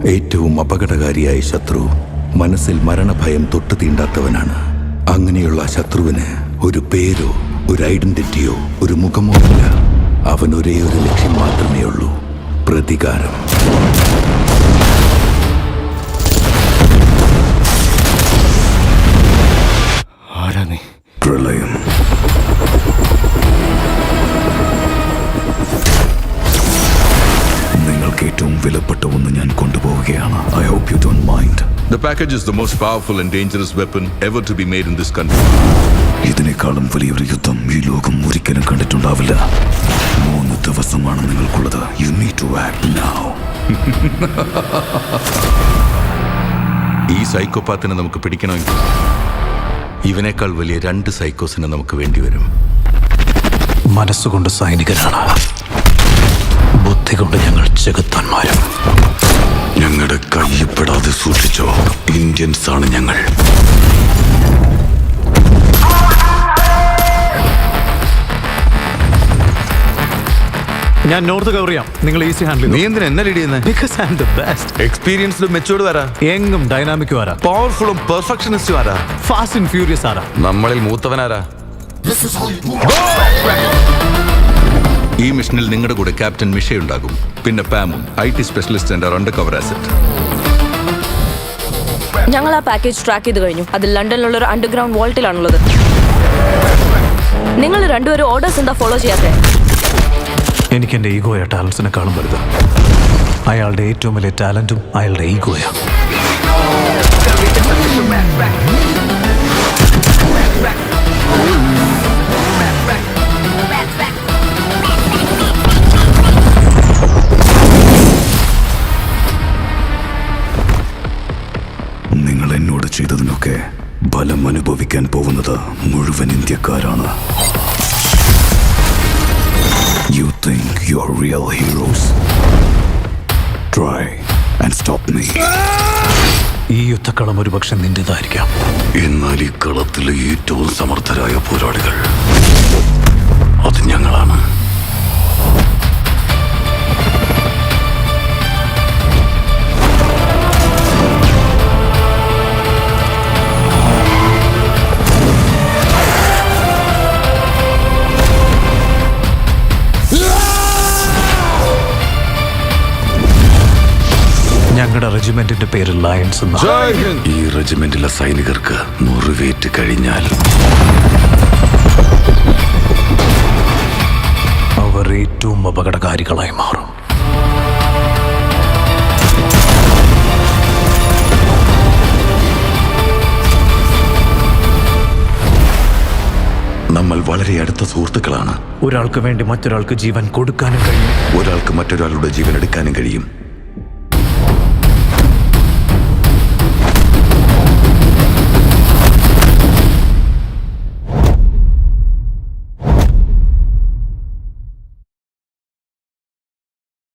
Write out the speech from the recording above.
ഏറ്റവും അപകടകാരിയായ ശത്രു മനസ്സിൽ മരണഭയം തൊട്ടു തീണ്ടാത്തവനാണ്. അങ്ങനെയുള്ള ശത്രുവിന് ഒരു പേരോ ഒരു ഐഡന്റിറ്റിയോ ഒരു മുഖമോ ഇല്ല. അവൻ ഒരേ ഒരു ലക്ഷ്യം മാത്രമേ ഉള്ളൂ: പ്രതികാരം. ആരാ നീ? പ്രളയം. നിങ്ങൾക്ക് ഏറ്റവും വിലപ്പെട്ട ഒന്ന് ഞാൻ കൊണ്ടുപോവുകയാണ്. I hope you don't mind. The package is the most powerful and dangerous weapon ever to be made in this country. ഇതിനേക്കാളും വലിയൊരു യുദ്ധം ഈ ലോകം ഒരിക്കലും കണ്ടിട്ടുണ്ടാവില്ല. 3 ദിവസമാണ് നിങ്ങൾക്കുള്ളത്. You need to act now. ഈ സൈക്കോപാത്തിനെ നമുക്ക് പിടിക്കണമെങ്കിൽ ഇവനേക്കാൾ വലിയ 2 സൈക്കോസിനെ നമുക്ക് വേണ്ടിവരും. മനസ്സുകൊണ്ട് സൈനികരാണ്, ബുദ്ധി കൊണ്ട് ഞങ്ങൾ ചെകുത്താന്മാരും. ഞങ്ങളുടെ കയ്യപ്പെടാതെ സൂക്ഷിച്ചോ. ഇന്ത്യൻസ് ആണ് ഞങ്ങൾ. ഞാൻ നോർത്ത് കവർ ചെയ്യാം, നിങ്ങൾ ഈസി ഹാൻഡിൽ. നീ എന്തിനാ എന്നെ ലീഡ് ചെയ്യുന്നത്? Because I am the best. എക്സ്പീരിയൻസ്ഡും മെച്ചൂർഡ് ആരാ? യങ്ങും ഡൈനാമിക്കും ആരാ? പവർഫുള്ളും പെർഫെക്ഷനിസ്റ്റും ആരാ? ഫാസ്റ്റ് ആൻഡ് ഫ്യൂരിയസ് ആരാ? നമ്മളിൽ മൂത്തവനാരാ? ഈ മിഷനിൽ നിങ്ങളുടെ കൂടെ ക്യാപ്റ്റൻ മിഷ ഉണ്ടാകും. പിന്നെ പാമും IT specialist and under cover asset. ഞങ്ങൾ ആ പാക്കേജ് ട്രാക്ക് ചെയ്ത് കഴിഞ്ഞു. അത് ലണ്ടനിലുള്ള ഒരു അണ്ടർഗ്രൗണ്ട് വോൾട്ടിലാണുള്ളത്. നിങ്ങൾ രണ്ടുപേരും ഓർഡേഴ്സ് എന്താ ഫോളോ ചെയ്യാത്തെ? എനിക്ക് എൻ്റെ ഈഗോയ ടാലൻസിനെക്കാളും വലുത്. അയാളുടെ ഏറ്റവും വലിയ ടാലന്റും അയാളുടെ ഈഗോയ. നിങ്ങൾ എന്നോട് ചെയ്തതിനൊക്കെ ഫലം അനുഭവിക്കാൻ പോകുന്നത് മുഴുവൻ ഇന്ത്യക്കാരാണ്. You think you're real heroes? Try and stop me. ഈ യുദ്ധക്കളം ഒരുപക്ഷെ നിന്റേതായിരിക്കാം. എന്നാൽ ഈ കളത്തിലെ ഏറ്റവും സമർത്ഥരായ പോരാളികൾ അത് ഞങ്ങളാണ്. ഞങ്ങളുടെ റെജിമെന്റിന്റെ പേര് ലയൺസ് എന്നാണ്. ഈ റെജിമെന്റിലെ സൈനികർക്ക് മുറിവേറ്റ് കഴിഞ്ഞാൽ അവർ ഏറ്റവും അപകടകാരികളായി മാറും. നമ്മൾ വളരെ അടുത്ത സുഹൃത്തുക്കളാണ്. ഒരാൾക്ക് വേണ്ടി മറ്റൊരാൾക്ക് ജീവൻ കൊടുക്കാനും കഴിയും, ഒരാൾക്ക് മറ്റൊരാളുടെ ജീവൻ എടുക്കാനും കഴിയും.